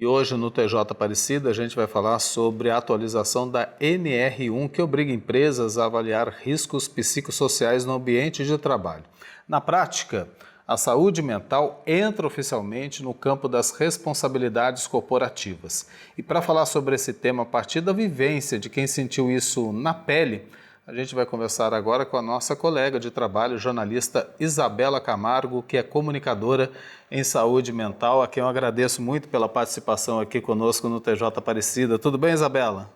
E hoje no TJ Aparecida a gente vai falar sobre a atualização da NR1 que obriga empresas a avaliar riscos psicossociais no ambiente de trabalho. Na prática, a saúde mental entra oficialmente no campo das responsabilidades corporativas. E para falar sobre esse tema a partir da vivência de quem sentiu isso na pele, a gente vai conversar agora com a nossa colega de trabalho, jornalista Isabela Camargo, que é comunicadora em saúde mental, a quem eu agradeço muito pela participação aqui conosco no TJ Aparecida. Tudo bem, Isabela?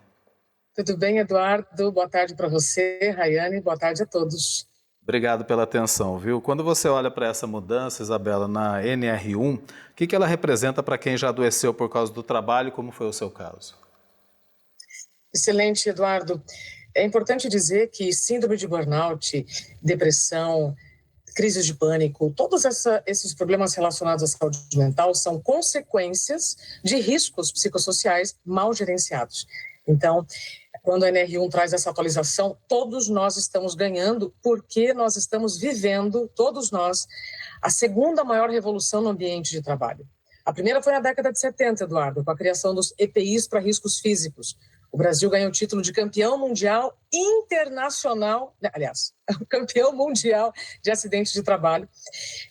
Tudo bem, Eduardo? Boa tarde para você, Rayane. Boa tarde a todos. Obrigado pela atenção, viu? Quando você olha para essa mudança, Isabela, na NR1, o que ela representa para quem já adoeceu por causa do trabalho, como foi o seu caso? Excelente, Eduardo. É importante dizer que síndrome de burnout, depressão, crises de pânico, todos esses problemas relacionados à saúde mental são consequências de riscos psicossociais mal gerenciados. Então, quando a NR1 traz essa atualização, todos nós estamos ganhando porque nós estamos vivendo, todos nós, a segunda maior revolução no ambiente de trabalho. A primeira foi na década de 70, Eduardo, com a criação dos EPIs para riscos físicos. O Brasil ganhou o título de campeão mundial internacional, aliás, campeão mundial de acidentes de trabalho.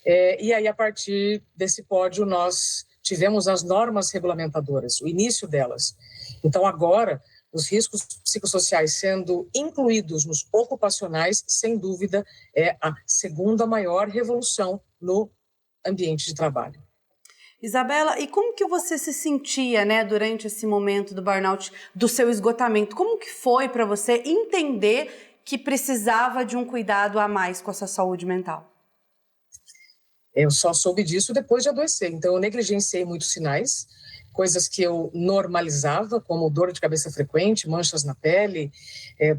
E aí, a partir desse pódio, nós tivemos as normas regulamentadoras, o início delas. Então, agora, os riscos psicossociais sendo incluídos nos ocupacionais, sem dúvida, é a segunda maior revolução no ambiente de trabalho. Isabela, e como que você se sentia, durante esse momento do burnout, do seu esgotamento? Como que foi para você entender que precisava de um cuidado a mais com a sua saúde mental? Eu só soube disso depois de adoecer, então eu negligenciei muitos sinais, coisas que eu normalizava, como dor de cabeça frequente, manchas na pele,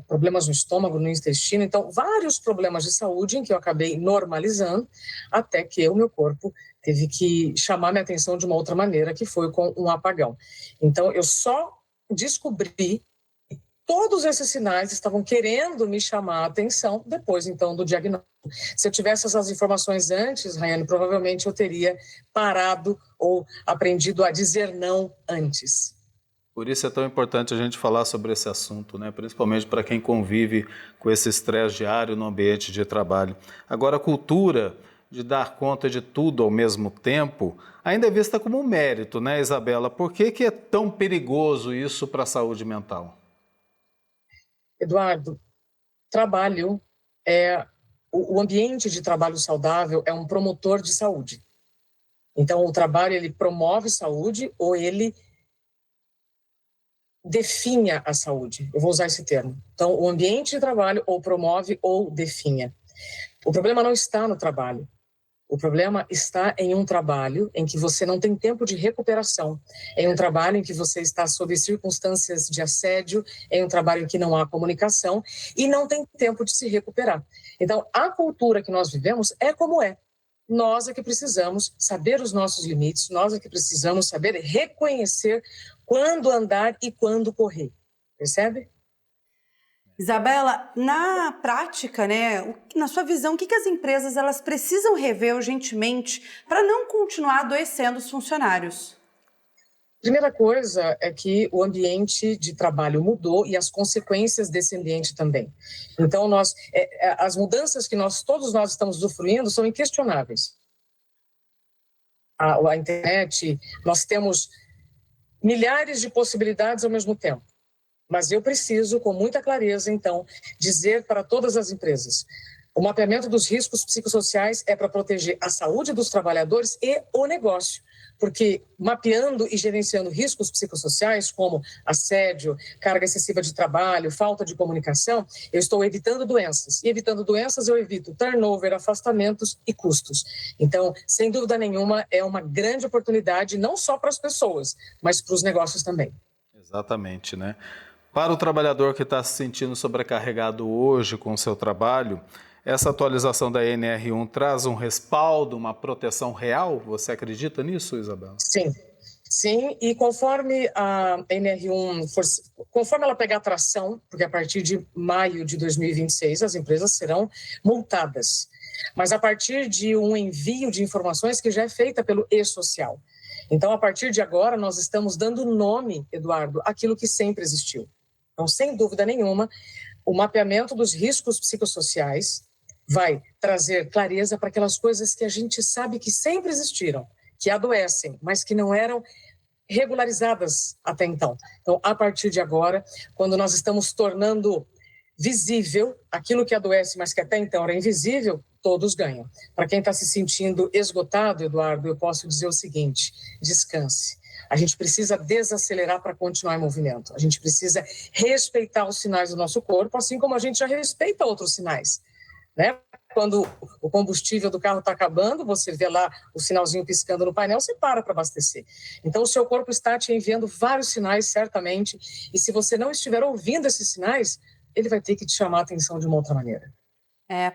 problemas no estômago, no intestino, então vários problemas de saúde em que eu acabei normalizando, até que o meu corpo teve que chamar minha atenção de uma outra maneira, que foi com um apagão. Então eu só descobri todos esses sinais estavam querendo me chamar a atenção depois, então, do diagnóstico. Se eu tivesse essas informações antes, Rayane, provavelmente eu teria parado ou aprendido a dizer não antes. Por isso é tão importante a gente falar sobre esse assunto, principalmente para quem convive com esse estresse diário no ambiente de trabalho. Agora, a cultura de dar conta de tudo ao mesmo tempo ainda é vista como um mérito, Isabela? Por que é tão perigoso isso para a saúde mental? Eduardo, trabalho o ambiente de trabalho saudável é um promotor de saúde. Então, o trabalho, ele promove saúde ou ele definha a saúde. Eu vou usar esse termo. Então, o ambiente de trabalho ou promove ou definha. O problema não está no trabalho. O problema está em um trabalho em que você não tem tempo de recuperação, em um trabalho em que você está sob circunstâncias de assédio, em um trabalho em que não há comunicação e não tem tempo de se recuperar. Então, a cultura que nós vivemos é como é. Nós é que precisamos saber os nossos limites, nós é que precisamos saber reconhecer quando andar e quando correr. Percebe? Isabela, na prática, na sua visão, o que as empresas elas precisam rever urgentemente para não continuar adoecendo os funcionários? Primeira coisa é que o ambiente de trabalho mudou e as consequências desse ambiente também. Então, as mudanças que todos nós estamos usufruindo são inquestionáveis. A internet, nós temos milhares de possibilidades ao mesmo tempo. Mas eu preciso, com muita clareza, então, dizer para todas as empresas: o mapeamento dos riscos psicossociais é para proteger a saúde dos trabalhadores e o negócio. Porque mapeando e gerenciando riscos psicossociais, como assédio, carga excessiva de trabalho, falta de comunicação, eu estou evitando doenças. E evitando doenças, eu evito turnover, afastamentos e custos. Então, sem dúvida nenhuma, é uma grande oportunidade, não só para as pessoas, mas para os negócios também. Exatamente, Para o trabalhador que está se sentindo sobrecarregado hoje com o seu trabalho, essa atualização da NR1 traz um respaldo, uma proteção real? Você acredita nisso, Isabela? Sim, e conforme a NR1, conforme ela pegar tração, porque a partir de maio de 2026 as empresas serão multadas, mas a partir de um envio de informações que já é feita pelo e-social. Então, a partir de agora, nós estamos dando nome, Eduardo, àquilo que sempre existiu. Então, sem dúvida nenhuma, o mapeamento dos riscos psicossociais vai trazer clareza para aquelas coisas que a gente sabe que sempre existiram, que adoecem, mas que não eram regularizadas até então. Então, a partir de agora, quando nós estamos tornando visível aquilo que adoece, mas que até então era invisível, todos ganham. Para quem está se sentindo esgotado, Eduardo, eu posso dizer o seguinte: descanse. A gente precisa desacelerar para continuar em movimento. A gente precisa respeitar os sinais do nosso corpo, assim como a gente já respeita outros sinais, né? Quando o combustível do carro está acabando, você vê lá o sinalzinho piscando no painel, você para abastecer. Então, o seu corpo está te enviando vários sinais, certamente, e se você não estiver ouvindo esses sinais, ele vai ter que te chamar a atenção de uma outra maneira.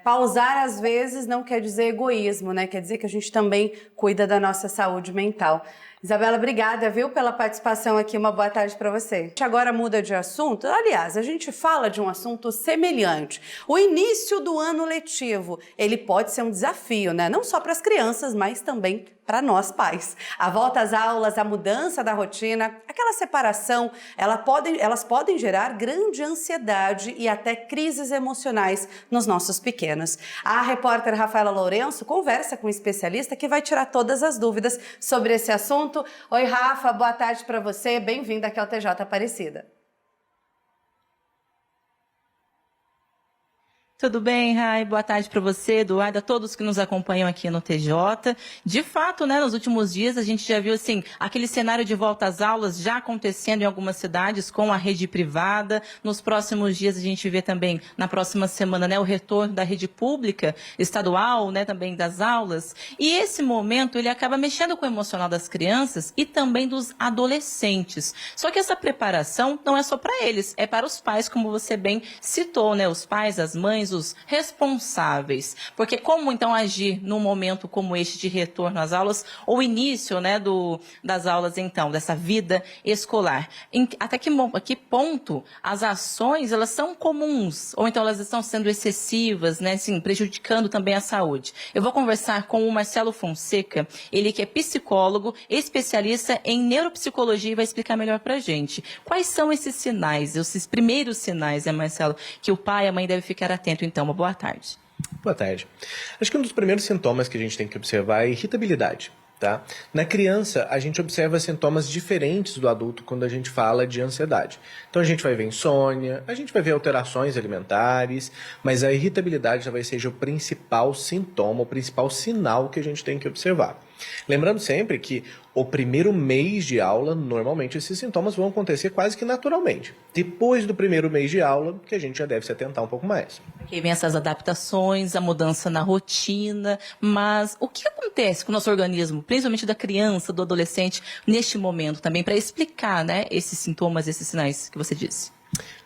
Pausar, às vezes, não quer dizer egoísmo, né? Quer dizer que a gente também cuida da nossa saúde mental. Isabela, obrigada, viu, pela participação aqui. Uma boa tarde para você. A gente agora muda de assunto. Aliás, a gente fala de um assunto semelhante. O início do ano letivo, ele pode ser um desafio, né? Não só para as crianças, mas também para nós pais. A volta às aulas, a mudança da rotina, aquela separação, elas podem gerar grande ansiedade e até crises emocionais nos nossos pequenos. A repórter Rafaela Lourenço conversa com um especialista que vai tirar todas as dúvidas sobre esse assunto. Oi, Rafa, boa tarde para você. Bem-vinda aqui ao TJ Aparecida. Tudo bem, Rai? Boa tarde para você, Eduardo, a todos que nos acompanham aqui no TJ. De fato, né, nos últimos dias a gente já viu assim, aquele cenário de volta às aulas já acontecendo em algumas cidades com a rede privada. Nos próximos dias a gente vê também, na próxima semana, né, o retorno da rede pública, estadual, né, também das aulas. E esse momento, ele acaba mexendo com o emocional das crianças e também dos adolescentes. Só que essa preparação não é só para eles, é para os pais, como você bem citou, né, os pais, as mães, os responsáveis. Porque como então agir num momento como este de retorno às aulas, ou início, né, das aulas então, dessa vida escolar? Até que ponto as ações, elas são comuns, ou então elas estão sendo excessivas, né, assim, prejudicando também a saúde? Eu vou conversar com o Marcelo Fonseca, ele que é psicólogo, especialista em neuropsicologia, e vai explicar melhor pra gente. Quais são esses sinais, esses primeiros sinais, né, Marcelo, que o pai e a mãe devem ficar atentos? Então, uma boa tarde. Boa tarde. Acho que um dos primeiros sintomas que a gente tem que observar é a irritabilidade. Tá? Na criança, a gente observa sintomas diferentes do adulto quando a gente fala de ansiedade. Então, a gente vai ver insônia, a gente vai ver alterações alimentares, mas a irritabilidade talvez seja o principal sintoma, o principal sinal que a gente tem que observar. Lembrando sempre que o primeiro mês de aula, normalmente esses sintomas vão acontecer quase que naturalmente. Depois do primeiro mês de aula, que a gente já deve se atentar um pouco mais. Aqui vem essas adaptações, a mudança na rotina, mas o que acontece com o nosso organismo, principalmente da criança, do adolescente, neste momento também, para explicar, né, esses sintomas, esses sinais que você disse?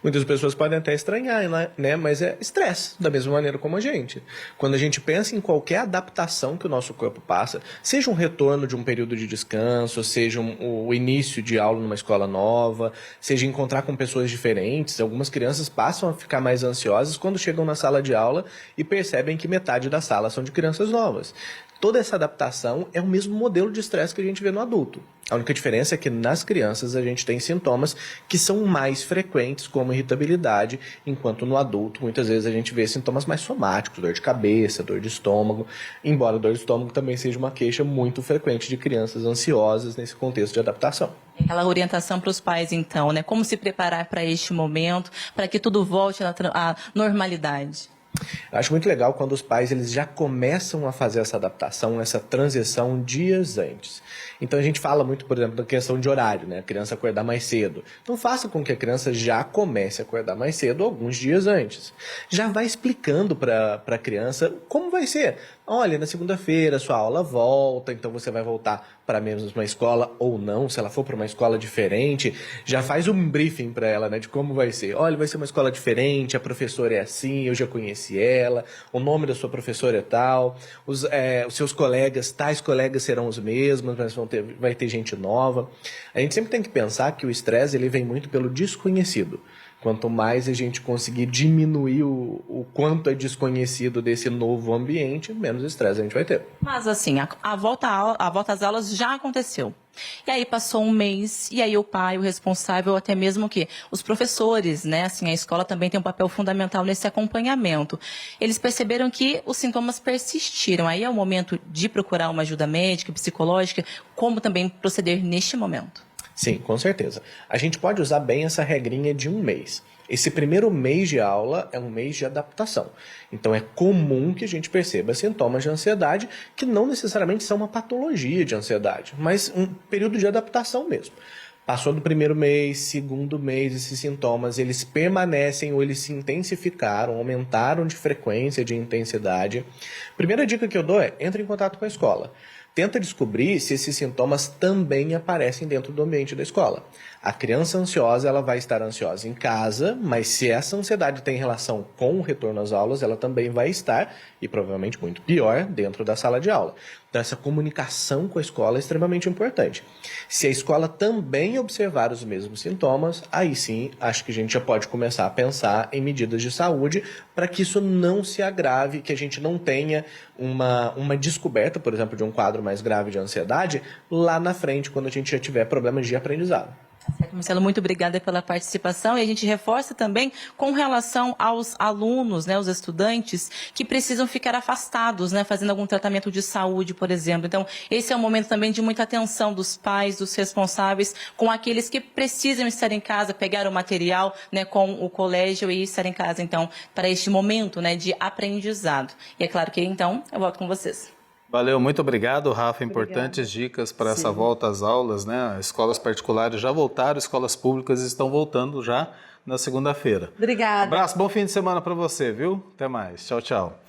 Muitas pessoas podem até estranhar, né? Mas é estresse, da mesma maneira como a gente. Quando a gente pensa em qualquer adaptação que o nosso corpo passa, seja um retorno de um período de descanso, seja o início de aula numa escola nova, seja encontrar com pessoas diferentes, algumas crianças passam a ficar mais ansiosas quando chegam na sala de aula e percebem que metade da sala são de crianças novas. Toda essa adaptação é o mesmo modelo de estresse que a gente vê no adulto. A única diferença é que nas crianças a gente tem sintomas que são mais frequentes, como irritabilidade, enquanto no adulto muitas vezes a gente vê sintomas mais somáticos, dor de cabeça, dor de estômago, embora a dor de estômago também seja uma queixa muito frequente de crianças ansiosas nesse contexto de adaptação. Aquela orientação para os pais, então, né? Como se preparar para este momento, para que tudo volte à normalidade? Eu acho muito legal quando os pais eles já começam a fazer essa adaptação, essa transição dias antes. Então a gente fala muito, por exemplo, da questão de horário, né? A criança acordar mais cedo. Então faça com que a criança já comece a acordar mais cedo alguns dias antes. Já vai explicando para a criança como vai ser. Olha, na segunda-feira sua aula volta, então você vai voltar para a mesma escola ou não, se ela for para uma escola diferente, já faz um briefing para ela, né, de como vai ser. Olha, vai ser uma escola diferente, a professora é assim, eu já conheci ela, o nome da sua professora é tal, os seus colegas, tais colegas serão os mesmos, mas vai ter gente nova. A gente sempre tem que pensar que o estresse ele vem muito pelo desconhecido. Quanto mais a gente conseguir diminuir o quanto é desconhecido desse novo ambiente, menos estresse a gente vai ter. Mas assim, a volta às aulas já aconteceu. E aí passou um mês, e aí o pai, o responsável, até mesmo que os professores, né, assim, a escola também tem um papel fundamental nesse acompanhamento. Eles perceberam que os sintomas persistiram. Aí é o momento de procurar uma ajuda médica, psicológica, como também proceder neste momento. Sim, com certeza. A gente pode usar bem essa regrinha de um mês. Esse primeiro mês de aula é um mês de adaptação. Então é comum que a gente perceba sintomas de ansiedade que não necessariamente são uma patologia de ansiedade, mas um período de adaptação mesmo. Passou do primeiro mês, segundo mês, esses sintomas, eles permanecem ou eles se intensificaram, aumentaram de frequência, de intensidade. Primeira dica que eu dou é, entre em contato com a escola. Tenta descobrir se esses sintomas também aparecem dentro do ambiente da escola. A criança ansiosa, ela vai estar ansiosa em casa, mas se essa ansiedade tem relação com o retorno às aulas, ela também vai estar, e provavelmente muito pior, dentro da sala de aula. Então, essa comunicação com a escola é extremamente importante. Se a escola também observar os mesmos sintomas, aí sim, acho que a gente já pode começar a pensar em medidas de saúde para que isso não se agrave, que a gente não tenha uma descoberta, por exemplo, de um quadro mais grave de ansiedade lá na frente, quando a gente já tiver problemas de aprendizado. Certo, Marcelo, muito obrigada pela participação, e a gente reforça também com relação aos alunos, né, os estudantes que precisam ficar afastados, né, fazendo algum tratamento de saúde, por exemplo. Então, esse é um momento também de muita atenção dos pais, dos responsáveis, com aqueles que precisam estar em casa, pegar o material, né, com o colégio e estar em casa, então, para este momento, né, de aprendizado. E é claro que, então, eu volto com vocês. Valeu, muito obrigado, Rafa. Importantes dicas para essa volta às aulas, né? Escolas particulares já voltaram, escolas públicas estão voltando já na segunda-feira. Obrigada. Abraço, bom fim de semana para você, viu? Até mais. Tchau, tchau.